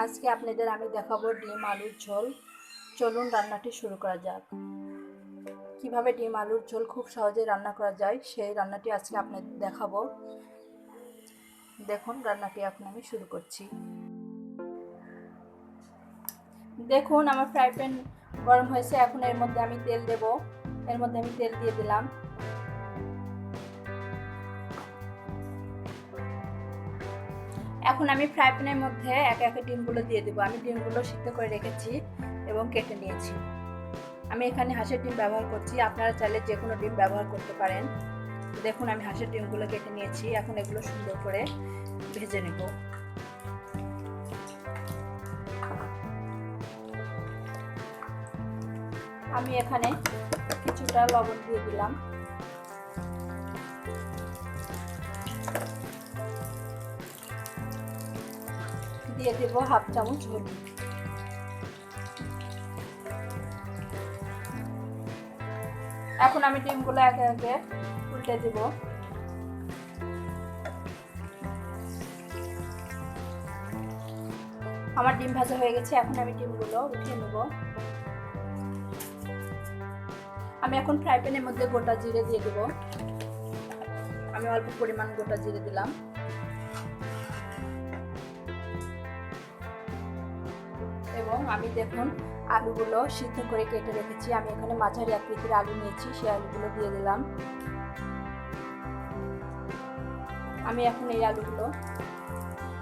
আজকে আপনাদের আমি দেখাবো ডিম আলুর ঝোল। চলুন রান্নাটি শুরু করা যাক। কিভাবে ডিম আলুর ঝোল খুব সহজে রান্না করা যায় সেই রান্নাটি আজকে আপনাদের দেখাবো। দেখুন রান্নাটি এখন আমি শুরু করছি। দেখুন আমার ফ্রাই প্যান গরম হয়েছে, এখন এর মধ্যে আমি তেল দেব। এর মধ্যে আমি তেল দিয়ে দিলাম। এখন আমি ফ্রাই প্যানের মধ্যে একে একে ডিমগুলো দিয়ে দেবো। আমি ডিমগুলো সিদ্ধ করে রেখেছি এবং কেটে নিয়েছি। আমি এখানে হাঁসের ডিম ব্যবহার করছি, আপনারা চাইলে যে কোনো ডিম ব্যবহার করতে পারেন। দেখুন আমি হাঁসের ডিমগুলো কেটে নিয়েছি, এখন এগুলো সুন্দর করে ভেজে নেব। আমি এখানে কিছুটা লবণ দিয়ে দিলাম। দিয়ে দেব হাফ চামচ হলুদ। এখন আমি ডিমগুলো একে একে উল্টে দেব। আমার ডিম ভাজা হয়ে গেছে, এখন আমি ডিমগুলো উঠিয়ে নেব। আমি এখন ফ্রাই প্যানের মধ্যে গোটা জিরে দিয়ে দেব। আমি অল্প পরিমাণ গোটা জিরে দিলাম। এবং আমি দেখুন আলুগুলো সিদ্ধ করে কেটে রেখেছি। আমি এখানে মাঝারি আকৃতির আলু নিয়েছি, সেই আলুগুলো দিয়ে দিলাম। আমি এখন এই আলুগুলো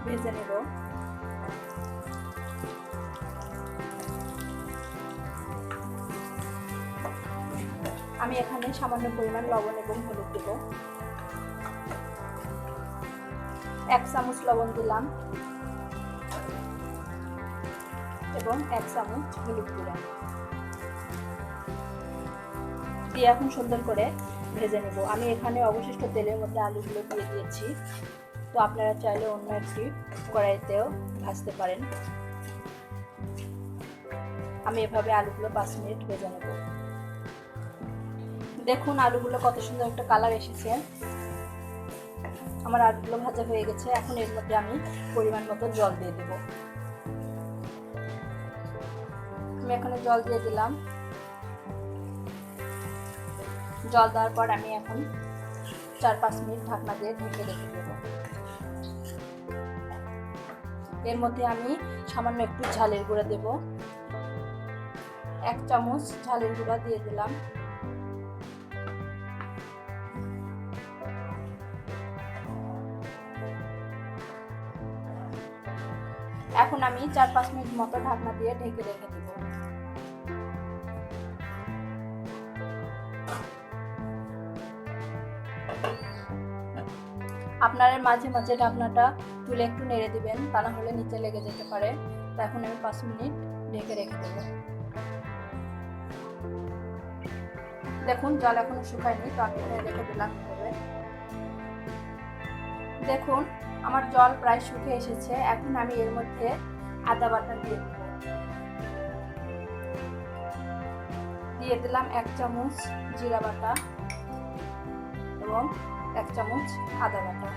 ভেজে নেব। আমি এখানে সামান্য পরিমাণ লবণ এবং হলুদ দেব। 1 চামচ লবণ দিলাম এবং 1 চামচ হলুদ দিলাম। দিয়ে এখন সুন্দর করে ভেজে নেব। আমি এখানে অবশিষ্ট তেলের মধ্যে আলুগুলো দিয়ে দিয়েছি, তো আপনারা চাইলে অন্য একটি কড়াইতেও ভাজতে পারেন। আমি এভাবে আলুগুলো 5 মিনিট ভেজে নেব। দেখুন আলুগুলো কত সুন্দর একটা কালার এসেছে। আমার আলুগুলো ভাজা হয়ে গেছে, এখন এর মধ্যে আমি পরিমাণ মতো জল দিয়ে দেব। আমি এখানে জল দিয়ে দিলাম। জল দেওয়ার পর আমি এখন 4-5 মিনিট ঢাকনা দিয়ে ঢেকে রেখে দেব। এর মধ্যে আমি সামান্য একটু ঝালের গুঁড়া দেব। 1 চামচ ঝালের গুঁড়া দিয়ে দিলাম। এখন আমি 4-5 মিনিট মতো ঢাকনা দিয়ে ঢেকে রেখে দেব। আপনারা মাঝে মাঝে ঢাকনাটা তুলে একটু নেড়ে দিবেন, তা না হলে নিচে লেগে যেতে পারে। তো এখন আমি 5 মিনিট ঢেকে রেখে দেব। দেখুন জল এখনো শুকায়নি, তো আমি রেখে দিলাম। দেখুন আমার জল প্রায় শুকিয়ে এসেছে, এখন আমি এর মধ্যে আদা বাটা দিয়ে দেব। দিয়ে দিলাম 1 চামচ জিরা বাটা এবং 1 চামচ আদা বাটা।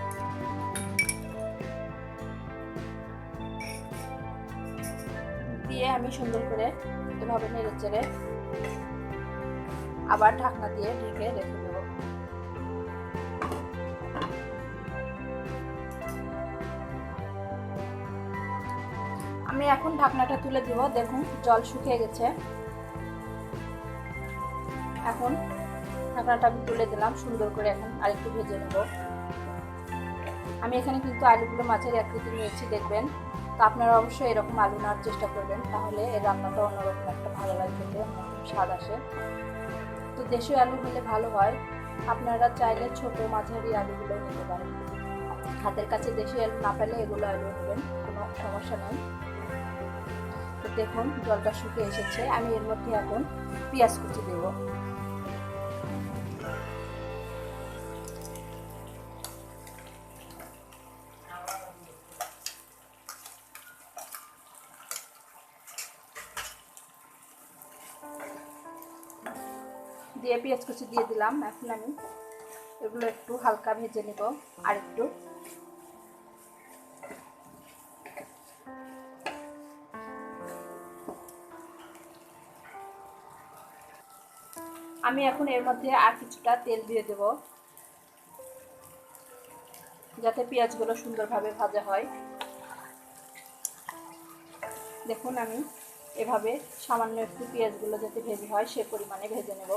দিয়ে আমি সুন্দর করে এভাবে নেড়ে চেড়ে আবার ঢাকনা দিয়ে ঢেকে রেখে দেব। আমি এখন ঢাকনাটা তুলে দিব। দেখুন জল শুকিয়ে গেছে। এখন ঢাকনাটা আমি তুলে দিলাম, সুন্দর করে এখন আরেকটু ভেজে নেব। আমি এখানে কিন্তু আলুগুলো মাছের আকৃতি নিয়েছি, দেখবেন। তো আপনারা অবশ্যই এরকম আলু নেওয়ার চেষ্টা করবেন, তাহলে এই রান্নাটা অন্যরকম একটা ভালো লাগবে, স্বাদ আসে। তো দেশীয় আলু হলে ভালো হয়। আপনারা চাইলে ছোট মাঝারি আলুগুলো নিতে পারেন। হাতের কাছে দেশি আলু না পেলে এগুলো আলু নেবেন, কোনো সমস্যা নেই। তো দেখুন জলটা শুকিয়ে এসেছে, আমি এর মধ্যে এখন পেঁয়াজ কুচি দেব। দিয়ে পেঁয়াজ কুচি দিয়ে দিলাম। এখন আমি এগুলো একটু হালকা ভেজে নেব আর একটু। আমি এখন এর মধ্যে আর কিছুটা তেল দিয়ে দেব, যাতে পেঁয়াজগুলো সুন্দরভাবে ভাজা হয়। দেখুন আমি এভাবে সামান্য একটু পেঁয়াজগুলো যাতে ভেজে হয় সে পরিমাণে ভেজে নেব।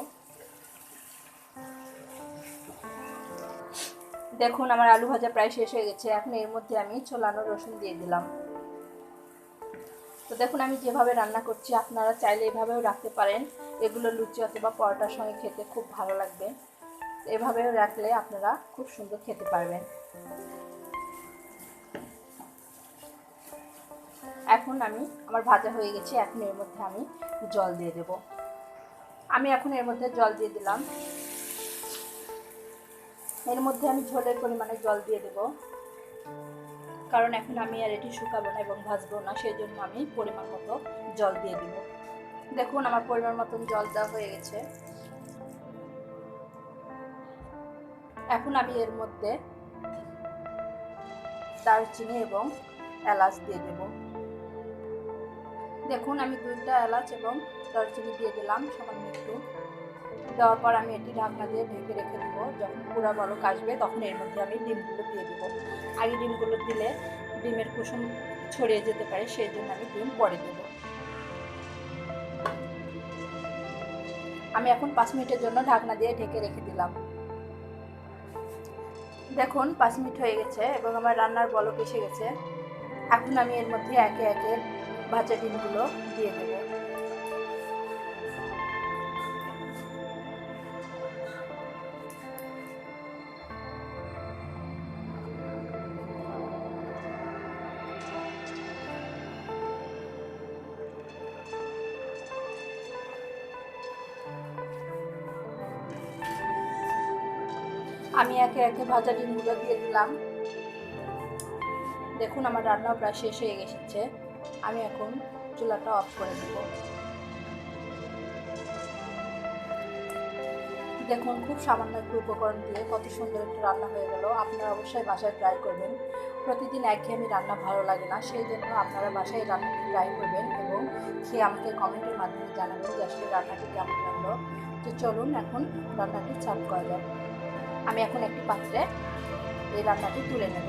দেখুন আমার আলু ভাজা প্রায় শেষ হয়ে গেছে। এখন এর মধ্যে আমি ছোলানো রসুন দিয়ে দিলাম। তো দেখুন আমি যেভাবে রান্না করছি আপনারা চাইলে এভাবেও রাখতে পারেন, এগুলো লুচি অথবা পরোটার সঙ্গে খেতে খুব ভালো লাগবে। এভাবেও রাখলে আপনারা খুব সুন্দর খেতে পারবেন। এখন আমার ভাজা হয়ে গেছে। এখন এর মধ্যে আমি জল দিয়ে দেব। আমি এখন এর মধ্যে জল দিয়ে দিলাম। এর মধ্যে আমি ঝোলের পরিমাণে জল দিয়ে দেব, কারণ এখন আমি আর এটি শুকাবো না এবং ভাজবো না, সেই জন্য আমি পরিমাণ মতো জল দিয়ে দেব। দেখুন আমার পরিমাণ মতন জল দেওয়া হয়ে গেছে। এখন আমি এর মধ্যে দারচিনি এবং এলাচ দিয়ে দেব। দেখুন আমি 2টা এলাচ এবং দারচিনি দিয়ে দিলাম সামান্য একটু। দেওয়ার পর আমি এটি ঢাকনা দিয়ে ঢেকে রেখে দেবো। যখন পুরা বলক আসবে তখন এর মধ্যে আমি ডিমগুলো দিয়ে দেবো। আগে ডিমগুলো দিলে ডিমের কুসুম ছড়িয়ে যেতে পারে, সেই জন্য আমি ডিম পরে দেব। আমি এখন 5 মিনিটের জন্য ঢাকনা দিয়ে ঢেকে রেখে দিলাম। দেখুন 5 মিনিট হয়ে গেছে এবং আমার রান্নার বলক এসে গেছে। এখন আমি এর মধ্যে একে একে ভাজা ডিমগুলো দিয়ে দেব। আমি একে একে ভাজা ডিমগুলো দিয়ে দিলাম। দেখুন আমার রান্না প্রায় শেষ হয়ে গেছে। আমি এখন চুলাটা অফ করে দেব। দেখুন খুব সামান্য একটু উপকরণ দিয়ে কত সুন্দর একটু রান্না হয়ে গেল। আপনারা অবশ্যই বাসায় ট্রাই করবেন। প্রতিদিন একঘেয়েমি রান্না ভালো লাগে না, সেই জন্য আপনারা বাসায় রান্নাটি ট্রাই করবেন এবং খেয়ে আমাকে কমেন্টের মাধ্যমে জানাবেন যে আসলে রান্নাটি কেমন লাগলো। তো চলুন এখন রান্নাটি সার্ভ করা যাক। আমি এখন একটি পাত্রে এই রান্নাটি তুলে নেব।